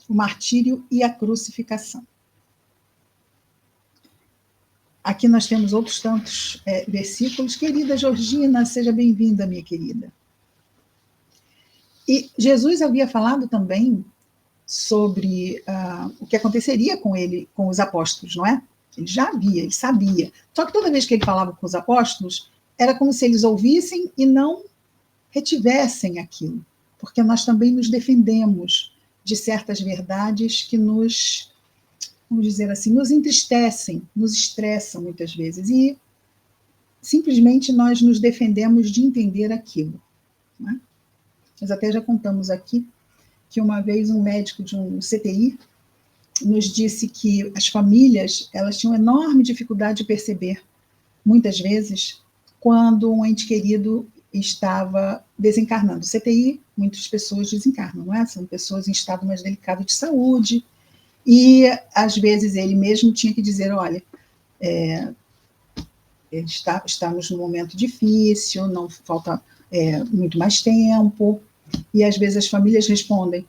o martírio e a crucificação. Aqui nós temos outros tantos versículos. Querida Georgina, seja bem-vinda, minha querida. E Jesus havia falado também sobre o que aconteceria com ele, com os apóstolos, não é? Ele já havia, ele sabia. Só que toda vez que ele falava com os apóstolos, era como se eles ouvissem e não retivessem aquilo, porque nós também nos defendemos de certas verdades que nos, vamos dizer assim, nos entristecem, nos estressam muitas vezes, e simplesmente nós nos defendemos de entender aquilo, né? Nós até já contamos aqui que uma vez um médico de um CTI nos disse que as famílias, elas tinham enorme dificuldade de perceber, muitas vezes, quando um ente querido estava desencarnando. CTI, muitas pessoas desencarnam, não é? São pessoas em estado mais delicado de saúde, e às vezes ele mesmo tinha que dizer, olha, estamos num momento difícil, não falta muito mais tempo, e às vezes as famílias respondem,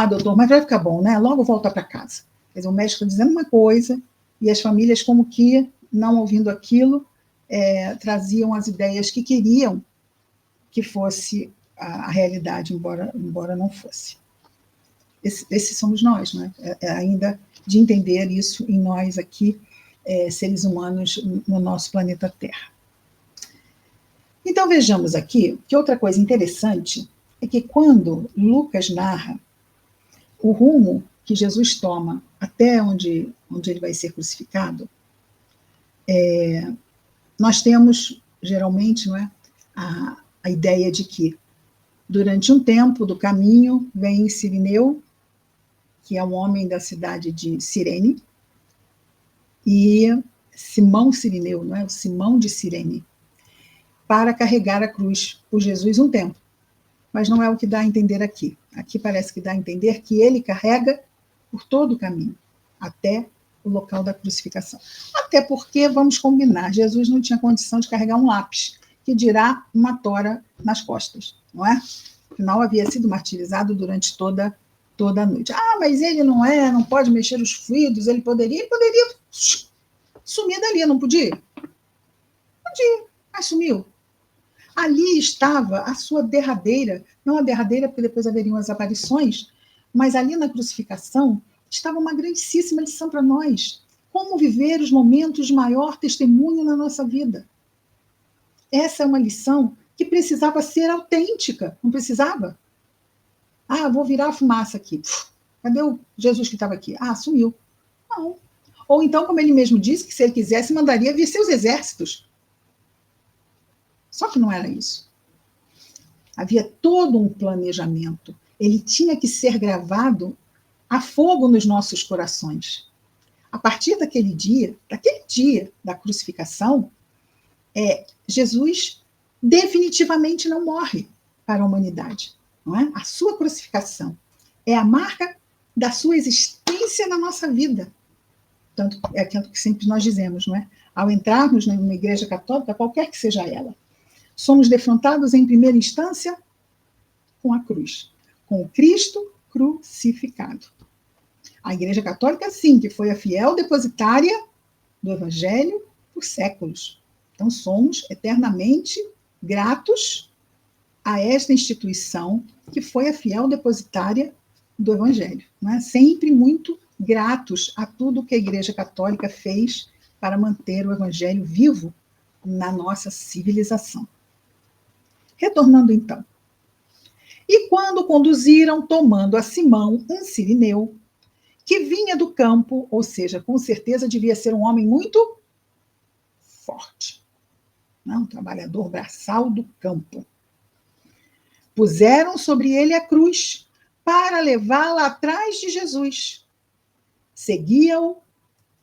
doutor, mas vai ficar bom, né? Logo volta para casa. Quer dizer, o médico está dizendo uma coisa, e as famílias, como que, não ouvindo aquilo, traziam as ideias que queriam que fosse a realidade, embora não fosse. Esses somos nós, né? Ainda de entender isso em nós aqui, seres humanos no nosso planeta Terra. Então vejamos aqui que outra coisa interessante é que quando Lucas narra o rumo que Jesus toma até onde ele vai ser crucificado, nós temos, geralmente, não é, a ideia de que, durante um tempo do caminho, vem Cirineu, que é um homem da cidade de Cirene, e Simão Cirineu, não é? O Simão de Cirene, para carregar a cruz por Jesus um tempo. Mas não é o que dá a entender aqui. Aqui parece que dá a entender que ele carrega por todo o caminho, até o local da crucificação. Até porque, vamos combinar, Jesus não tinha condição de carregar um lápis, que dirá uma tora nas costas, não é? Afinal, havia sido martirizado durante toda a noite. Mas ele não pode mexer os fluidos, ele poderia sumir dali, não podia? Podia, mas sumiu. Ali estava a sua derradeira, não a derradeira, porque depois haveriam as aparições, mas ali na crucificação estava uma grandíssima lição para nós. Como viver os momentos de maior testemunho na nossa vida. Essa é uma lição que precisava ser autêntica, não precisava? Vou virar a fumaça aqui. Cadê o Jesus que estava aqui? Sumiu. Não. Ou então, como ele mesmo disse, que se ele quisesse, mandaria vir seus exércitos. Só que não era isso. Havia todo um planejamento. Ele tinha que ser gravado a fogo nos nossos corações. A partir daquele dia da crucificação, Jesus definitivamente não morre para a humanidade. Não é? A sua crucificação é a marca da sua existência na nossa vida. Tanto é aquilo que sempre nós dizemos, não é? Ao entrarmos numa igreja católica, qualquer que seja ela, somos defrontados em primeira instância com a cruz, com o Cristo crucificado. A Igreja Católica, sim, que foi a fiel depositária do Evangelho por séculos. Então, somos eternamente gratos a esta instituição que foi a fiel depositária do Evangelho. Não é? Sempre muito gratos a tudo que a Igreja Católica fez para manter o Evangelho vivo na nossa civilização. Retornando, então. E quando conduziram, tomando a Simão, um cirineu, que vinha do campo, ou seja, com certeza devia ser um homem muito forte, não? Um trabalhador braçal do campo. Puseram sobre ele a cruz para levá-la atrás de Jesus. Seguia-o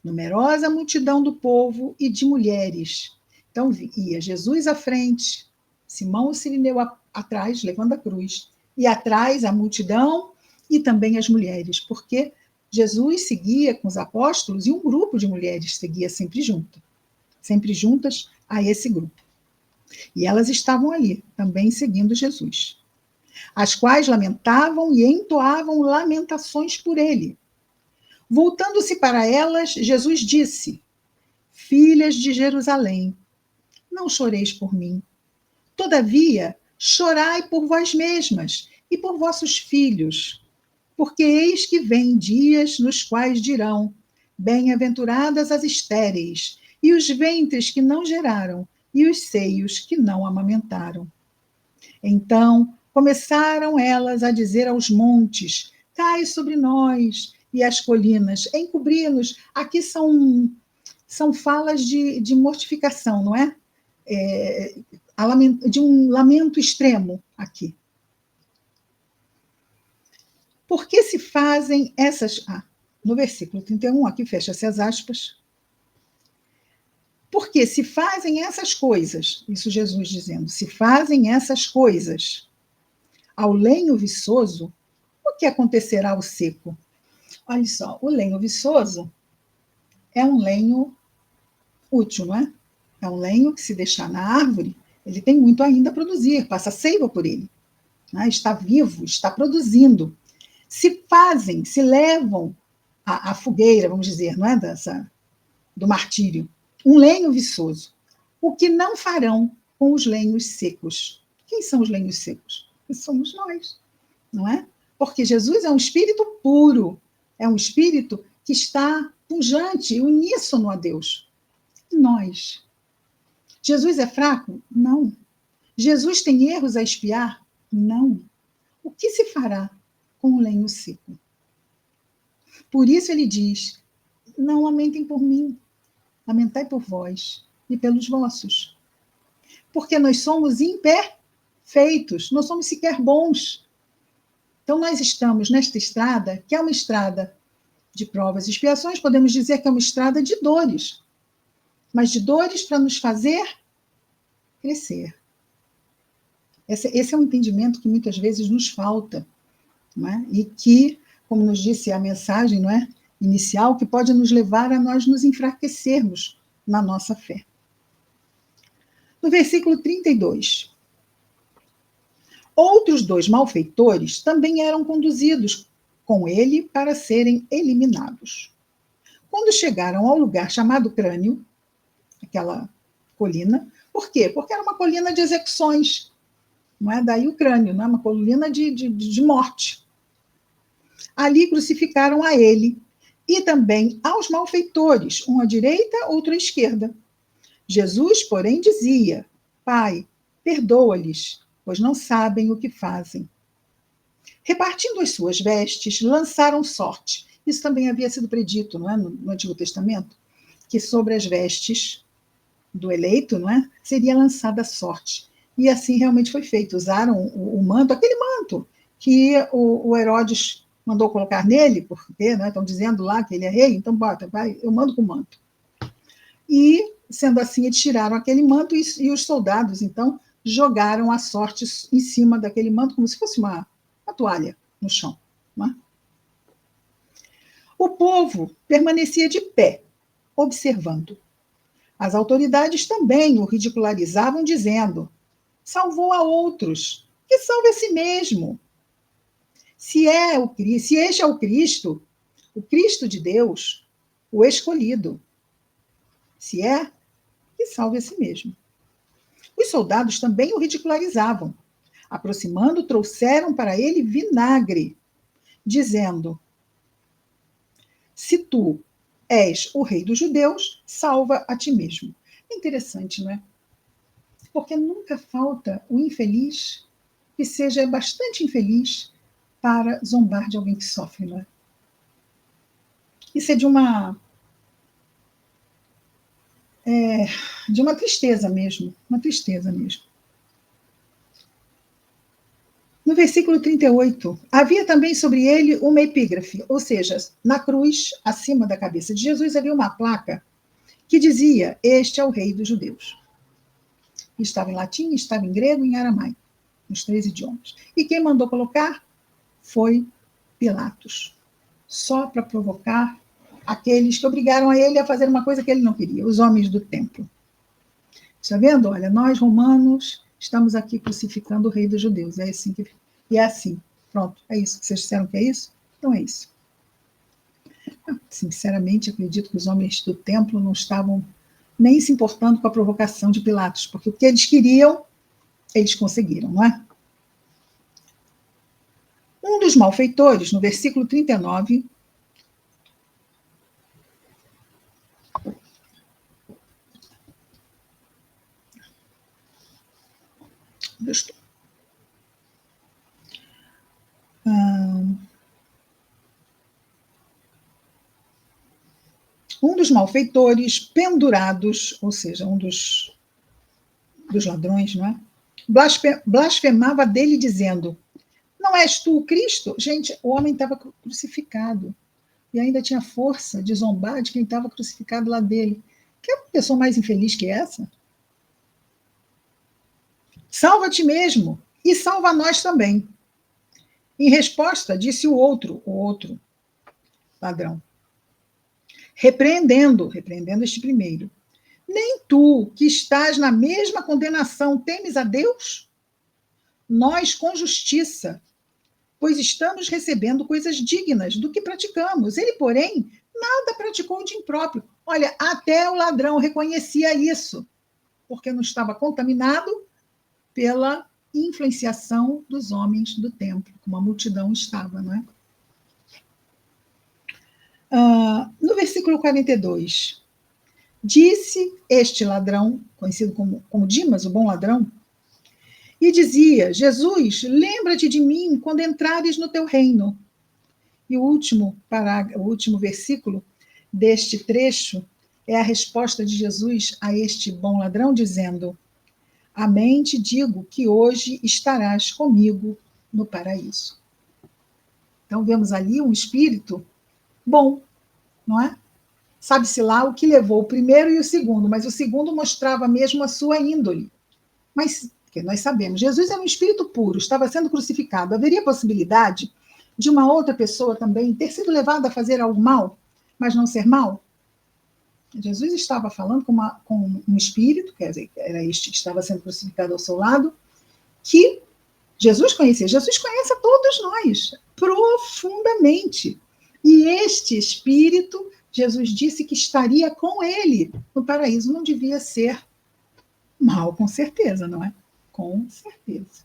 numerosa multidão do povo e de mulheres. Então ia Jesus à frente, Simão o cirineu atrás, levando a cruz, e atrás a multidão e também as mulheres, porque Jesus seguia com os apóstolos e um grupo de mulheres seguia sempre juntas a esse grupo. E elas estavam ali, também seguindo Jesus. as quais lamentavam e entoavam lamentações por ele. Voltando-se para elas, Jesus disse: Filhas de Jerusalém, não choreis por mim. Todavia, chorai por vós mesmas e por vossos filhos, porque eis que vêm dias nos quais dirão: Bem-aventuradas as estéreis, e os ventres que não geraram, e os seios que não amamentaram. Então começaram elas a dizer aos montes: Cai sobre nós, e às colinas: Encobri-nos. Aqui são falas de mortificação, não é? De um lamento extremo aqui. Por que se fazem essas... no versículo 31, aqui fecha-se as aspas. Porque se fazem essas coisas, isso Jesus dizendo, se fazem essas coisas ao lenho viçoso, o que acontecerá ao seco? Olha só, o lenho viçoso é um lenho útil, não é? É um lenho que, se deixar na árvore, ele tem muito ainda a produzir, passa seiva por ele. Né? Está vivo, está produzindo. Se fazem, se levam à fogueira, vamos dizer, não é? Do martírio, um lenho viçoso. O que não farão com os lenhos secos? Quem são os lenhos secos? Somos nós, não é? Porque Jesus é um espírito puro, é um espírito que está pujante, uníssono a Deus. E nós? Jesus é fraco? Não. Jesus tem erros a expiar? Não. O que se fará com o lenho seco? Por isso ele diz: não lamentem por mim, lamentai por vós e pelos vossos. Porque nós somos imperfeitos, não somos sequer bons. Então nós estamos nesta estrada, que é uma estrada de provas e expiações, podemos dizer que é uma estrada de dores, mas de dores para nos fazer crescer. Esse é um entendimento que muitas vezes nos falta, não é? E que, como nos disse a mensagem, não é, inicial, que pode nos levar a nós nos enfraquecermos na nossa fé. No versículo 32, outros 2 malfeitores também eram conduzidos com ele para serem eliminados. Quando chegaram ao lugar chamado Crânio, aquela colina, por quê? Porque era uma colina de execuções, não é? Daí o crânio, não é? Uma colina de morte. Ali crucificaram a ele e também aos malfeitores, um à direita, outro à esquerda. Jesus, porém, dizia: Pai, perdoa-lhes, pois não sabem o que fazem. Repartindo as suas vestes, lançaram sorte. Isso também havia sido predito, não é? No Antigo Testamento, que sobre as vestes do eleito, não é? Seria lançada sorte. E assim realmente foi feito. Usaram o manto, aquele manto que o Herodes mandou colocar nele, porque, né, estão dizendo lá que ele é rei, então bota, vai, eu mando com o manto. E, sendo assim, eles tiraram aquele manto e os soldados, então, jogaram a sorte em cima daquele manto, como se fosse uma toalha no chão. Não é? O povo permanecia de pé, observando. As autoridades também o ridicularizavam, dizendo: salvou a outros, que salve a si mesmo. Se este é o Cristo de Deus, o escolhido. Se é, que salve a si mesmo. Os soldados também o ridicularizavam. Aproximando, trouxeram para ele vinagre, dizendo: se tu és o rei dos judeus, salva a ti mesmo. É interessante, não é? Porque nunca falta o infeliz que seja bastante infeliz para zombar de alguém que sofre, não é? Isso é de uma tristeza mesmo, uma tristeza mesmo. No versículo 38, havia também sobre ele uma epígrafe, ou seja, na cruz, acima da cabeça de Jesus, havia uma placa que dizia: este é o rei dos judeus. Estava em latim, estava em grego e em aramaico, nos 3 idiomas. E quem mandou colocar foi Pilatos, só para provocar aqueles que obrigaram a ele a fazer uma coisa que ele não queria, os homens do templo. Está vendo? Olha, nós romanos estamos aqui crucificando o rei dos judeus. É assim que E é assim. Pronto, é isso. Vocês disseram que é isso? Então é isso. Sinceramente, acredito que os homens do templo não estavam nem se importando com a provocação de Pilatos, porque o que eles queriam, eles conseguiram, não é? Um dos malfeitores, no versículo 39, um dos malfeitores pendurados, ou seja, um dos ladrões, não é? Blasfemava dele dizendo: não és tu o Cristo? Gente, o homem estava crucificado e ainda tinha força de zombar de quem estava crucificado lá dele. Que pessoa mais infeliz que essa? Salva-te mesmo e salva nós também. Em resposta, disse o outro ladrão, repreendendo este primeiro: nem tu, que estás na mesma condenação, temes a Deus? Nós com justiça, pois estamos recebendo coisas dignas do que praticamos. Ele, porém, nada praticou de impróprio. Olha, até o ladrão reconhecia isso, porque não estava contaminado pela influenciação dos homens do templo, como a multidão estava, não é? No versículo 42, disse este ladrão, conhecido como Dimas, o bom ladrão, e dizia: Jesus, lembra-te de mim quando entrares no teu reino. E o último versículo deste trecho é a resposta de Jesus a este bom ladrão, dizendo: amém te digo que hoje estarás comigo no paraíso. Então vemos ali um espírito bom, não é? Sabe-se lá o que levou o primeiro e o segundo, mas o segundo mostrava mesmo a sua índole. Mas, que nós sabemos, Jesus era um espírito puro, estava sendo crucificado. Haveria possibilidade de uma outra pessoa também ter sido levada a fazer algo mal, mas não ser mal? Jesus estava falando com um espírito, quer dizer, era este que estava sendo crucificado ao seu lado, que Jesus conhecia. Jesus conhece a todos nós, profundamente. E este espírito, Jesus disse que estaria com ele no paraíso. Não devia ser mal, com certeza, não é? Com certeza.